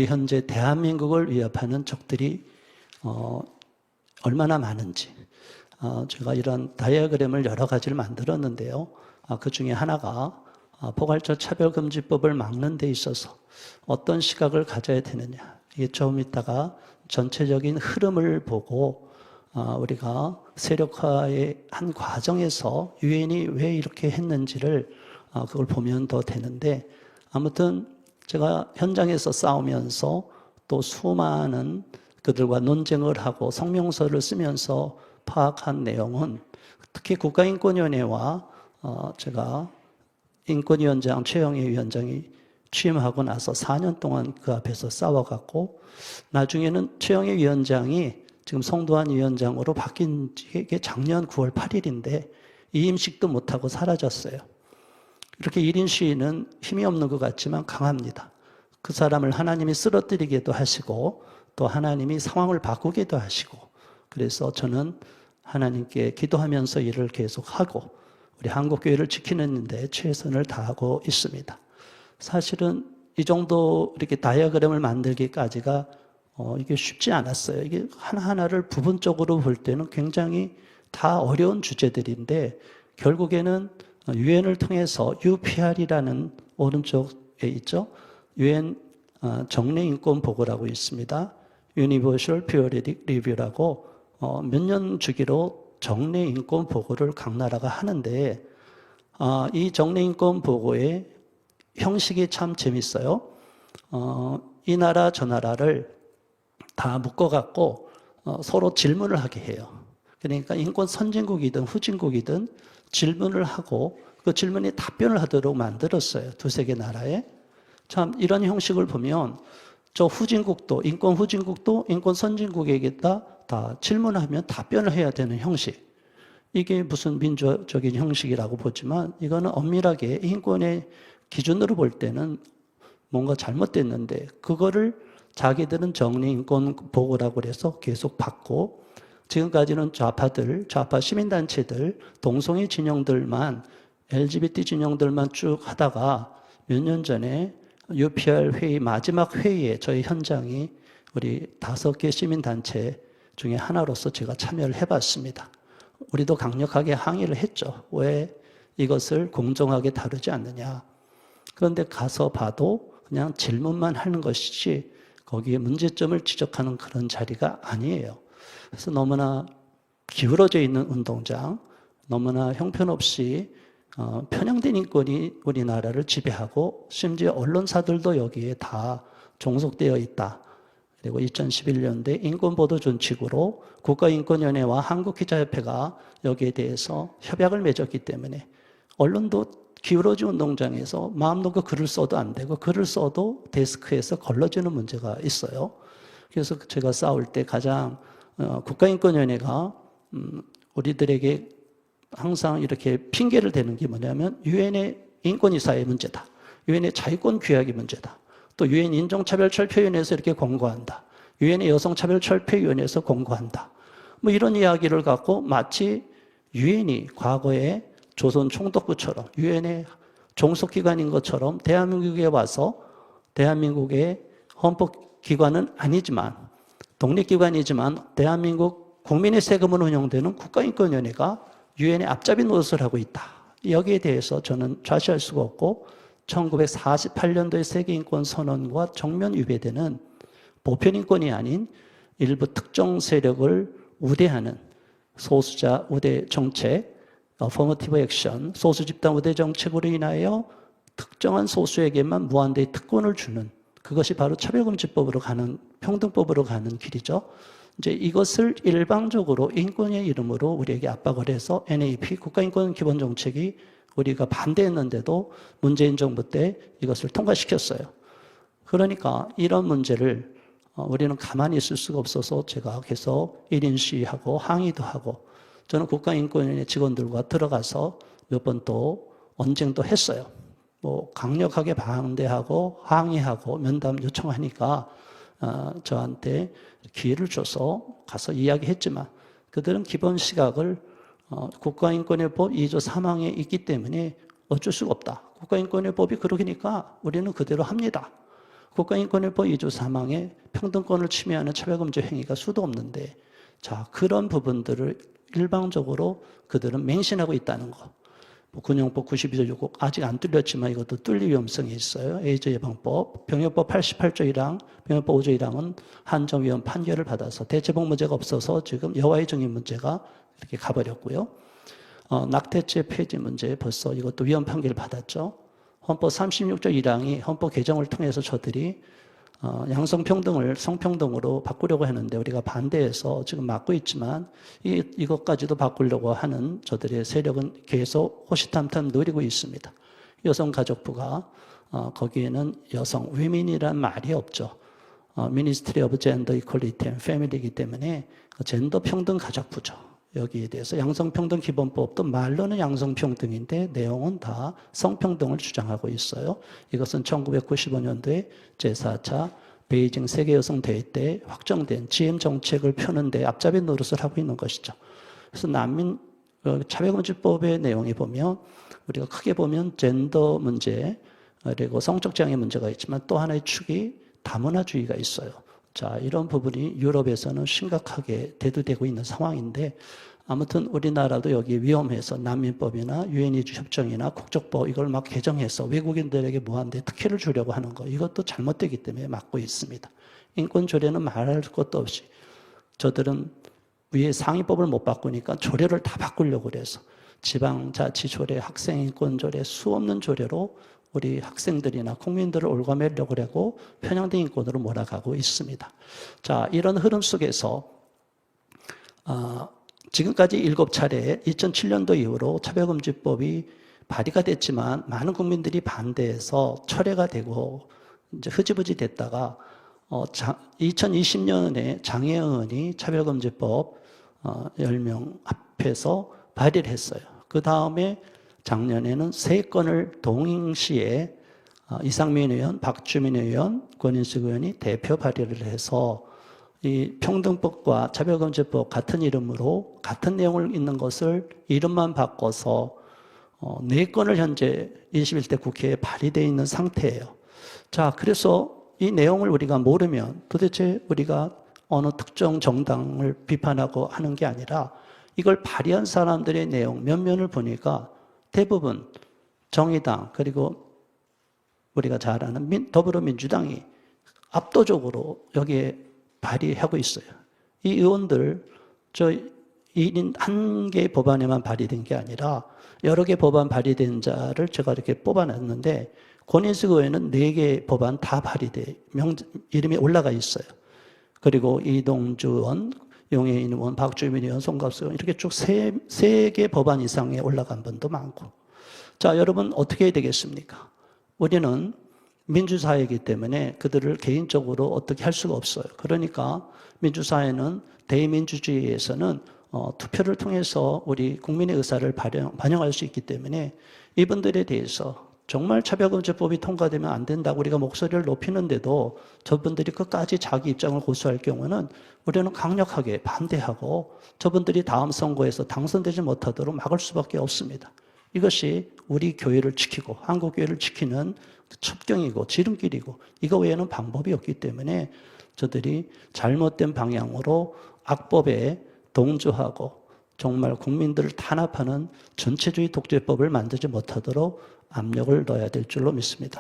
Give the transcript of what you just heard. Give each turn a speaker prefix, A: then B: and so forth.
A: 우리 현재 대한민국을 위협하는 적들이 얼마나 많은지 제가 이런 다이어그램을 여러 가지를 만들었는데요. 그 중에 하나가 포괄적 차별금지법을 막는 데 있어서 어떤 시각을 가져야 되느냐. 이게 좀 이따가 전체적인 흐름을 보고 우리가 세력화의 한 과정에서 유엔이 왜 이렇게 했는지를 그걸 보면 더 되는데, 아무튼 제가 현장에서 싸우면서 또 수많은 그들과 논쟁을 하고 성명서를 쓰면서 파악한 내용은, 특히 국가인권위원회와 제가 인권위원장 최영애 위원장이 취임하고 나서 4년 동안 그 앞에서 싸워갔고, 나중에는 최영애 위원장이 지금 송도한 위원장으로 바뀐 게 작년 9월 8일인데 이임식도 못하고 사라졌어요. 이렇게 1인 시위는 힘이 없는 것 같지만 강합니다. 그 사람을 하나님이 쓰러뜨리기도 하시고 또 하나님이 상황을 바꾸기도 하시고, 그래서 저는 하나님께 기도하면서 일을 계속하고 우리 한국교회를 지키는 데 최선을 다하고 있습니다. 사실은 이 정도 이렇게 다이어그램을 만들기까지가 이게 쉽지 않았어요. 이게 하나하나를 부분적으로 볼 때는 굉장히 다 어려운 주제들인데, 결국에는 유엔을 통해서 UPR이라는 오른쪽에 있죠. 유엔 정례인권 보고라고 있습니다. Universal Periodic Review라고 몇 년 주기로 정례인권 보고를 각 나라가 하는데, 이 정례인권 보고의 형식이 참 재밌어요. 이 나라 저 나라를 다 묶어갖고 서로 질문을 하게 해요. 그러니까 인권 선진국이든 후진국이든 질문을 하고 그 질문에 답변을 하도록 만들었어요. 두세 개 나라에. 참 이런 형식을 보면 저 후진국도, 인권 후진국도 인권 선진국에게다 다 질문하면 답변을 해야 되는 형식. 이게 무슨 민주적인 형식이라고 보지만 이거는 엄밀하게 인권의 기준으로 볼 때는 뭔가 잘못됐는데, 그거를 자기들은 정례인권 보고라고 해서 계속 받고, 지금까지는 좌파 시민단체들, 동성애 진영들만, LGBT 진영들만 쭉 하다가 몇 년 전에 UPR 회의 마지막 회의에 저희 현장이 우리 5개 시민단체 중에 하나로서 제가 참여를 해봤습니다. 우리도 강력하게 항의를 했죠. 왜 이것을 공정하게 다루지 않느냐. 그런데 가서 봐도 그냥 질문만 하는 것이지 거기에 문제점을 지적하는 그런 자리가 아니에요. 그래서 너무나 기울어져 있는 운동장, 너무나 형편없이 편향된 인권이 우리나라를 지배하고 심지어 언론사들도 여기에 다 종속되어 있다. 그리고 2011년대 인권보도준칙으로 국가인권위원회와 한국기자협회가 여기에 대해서 협약을 맺었기 때문에 언론도 기울어진 운동장에서 마음 놓고 글을 써도 안 되고, 글을 써도 데스크에서 걸러지는 문제가 있어요. 그래서 제가 싸울 때 가장 국가인권위원회가 우리들에게 항상 이렇게 핑계를 대는 게 뭐냐면, 유엔의 인권이사의 문제다, 유엔의 자유권 규약의 문제다, 또 유엔 인종차별철폐위원회에서 이렇게 권고한다, 유엔의 여성차별철폐위원회에서 권고한다, 뭐 이런 이야기를 갖고 마치 유엔이 과거에 조선 총독부처럼 유엔의 종속기관인 것처럼 대한민국에 와서, 대한민국의 헌법기관은 아니지만 독립기관이지만 대한민국 국민의 세금으로 운영되는 국가인권위원회가 유엔의 앞잡이 노릇을 하고 있다. 여기에 대해서 저는 좌시할 수가 없고, 1948년도의 세계인권선언과 정면 위배되는 보편인권이 아닌 일부 특정 세력을 우대하는 소수자 우대 정책, 어퍼머티브 액션, 소수 집단 우대 정책으로 인하여 특정한 소수에게만 무한대의 특권을 주는, 그것이 바로 차별금지법으로 가는, 평등법으로 가는 길이죠. 이제 이것을 일방적으로 인권의 이름으로 우리에게 압박을 해서 NAP, 국가인권기본정책이 우리가 반대했는데도 문재인 정부 때 이것을 통과시켰어요. 그러니까 이런 문제를 우리는 가만히 있을 수가 없어서 제가 계속 1인 시위하고 항의도 하고, 저는 국가인권위원회 직원들과 들어가서 몇 번 또 언쟁도 했어요. 뭐 강력하게 반대하고 항의하고 면담 요청하니까 저한테 기회를 줘서 가서 이야기했지만, 그들은 기본 시각을 국가인권위법 2조 3항에 있기 때문에 어쩔 수가 없다. 국가인권위법이 그러니까 우리는 그대로 합니다. 국가인권위법 2조 3항에 평등권을 침해하는 차별금지 행위가 수도 없는데, 자, 그런 부분들을 일방적으로 그들은 맹신하고 있다는 거. 뭐 군용법 92조 6호 아직 안 뚫렸지만 이것도 뚫릴 위험성이 있어요. 에이즈 예방법, 병역법 88조 1항, 병역법 5조 1항은 한정위원 판결을 받아서 대체복 문제가 없어서 지금 여와의 증인 문제가 이렇게 가버렸고요. 낙태죄 폐지 문제 벌써 이것도 위헌 판결을 받았죠. 헌법 36조 1항이 헌법 개정을 통해서 저들이 양성평등을 성평등으로 바꾸려고 했는데 우리가 반대해서 지금 막고 있지만 이것까지도 바꾸려고 하는 저들의 세력은 계속 호시탐탐 노리고 있습니다. 여성가족부가 거기에는 여성, 위민이란 말이 없죠. Ministry of Gender Equality and Family이기 때문에 젠더 평등 가족부죠. 여기에 대해서 양성평등기본법도 말로는 양성평등인데 내용은 다 성평등을 주장하고 있어요. 이것은 1995년도에 제4차 베이징 세계여성대회 때 확정된 GM 정책을 펴는 데 앞잡이 노릇을 하고 있는 것이죠. 그래서 난민 차별금지법의 내용에 보면 우리가 크게 보면 젠더 문제 그리고 성적 지향의 문제가 있지만 또 하나의 축이 다문화주의가 있어요. 자, 이런 부분이 유럽에서는 심각하게 대두되고 있는 상황인데 아무튼 우리나라도 여기 위험해서 난민법이나 유엔이주 협정이나 국적법 이걸 막 개정해서 외국인들에게 무한대 특혜를 주려고 하는 거 이것도 잘못되기 때문에 막고 있습니다. 인권조례는 말할 것도 없이 저들은 위에 상위법을 못 바꾸니까 조례를 다 바꾸려고 그래서 지방자치조례, 학생인권조례 수없는 조례로 우리 학생들이나 국민들을 올가매려고 하고 편향된 인권으로 몰아가고 있습니다. 자, 이런 흐름 속에서 지금까지 7차례 2007년도 이후로 차별금지법이 발의가 됐지만 많은 국민들이 반대해서 철회가 되고 이제 흐지부지 됐다가 2020년에 장애은이 차별금지법 10명 앞에서 발의를 했어요. 그 다음에 작년에는 3건을 동시에 이상민 의원, 박주민 의원, 권인숙 의원이 대표 발의를 해서 이 평등법과 차별금지법 같은 이름으로 같은 내용을 있는 것을 이름만 바꿔서 4건을 현재 21대 국회에 발의되어 있는 상태예요. 자, 그래서 이 내용을 우리가 모르면 도대체 우리가 어느 특정 정당을 비판하고 하는 게 아니라 이걸 발의한 사람들의 내용 몇 면을 보니까 대부분 정의당 그리고 우리가 잘 아는 더불어민주당이 압도적으로 여기에 발의하고 있어요. 이 의원들 1인 1개의 법안에만 발의된 게 아니라 여러 개 법안 발의된 자를 제가 이렇게 뽑아놨는데 권인숙 의원은 4개 법안 다 발의돼 이름이 올라가 있어요. 그리고 이동주 의원, 용해인 의원, 박주민 의원, 송갑수 의원 이렇게 쭉 3개 법안 이상에 올라간 분도 많고. 자, 여러분 어떻게 해야 되겠습니까? 우리는 민주사회이기 때문에 그들을 개인적으로 어떻게 할 수가 없어요. 그러니까 민주사회는 대의민주주의에서는 투표를 통해서 우리 국민의 의사를 반영할 수 있기 때문에 이분들에 대해서 정말 차별금지법이 통과되면 안 된다고 우리가 목소리를 높이는데도 저분들이 끝까지 자기 입장을 고수할 경우는 우리는 강력하게 반대하고 저분들이 다음 선거에서 당선되지 못하도록 막을 수밖에 없습니다. 이것이 우리 교회를 지키고 한국 교회를 지키는 첩경이고 지름길이고 이거 외에는 방법이 없기 때문에 저들이 잘못된 방향으로 악법에 동조하고 정말 국민들을 탄압하는 전체주의 독재법을 만들지 못하도록 압력을 넣어야 될 줄로 믿습니다.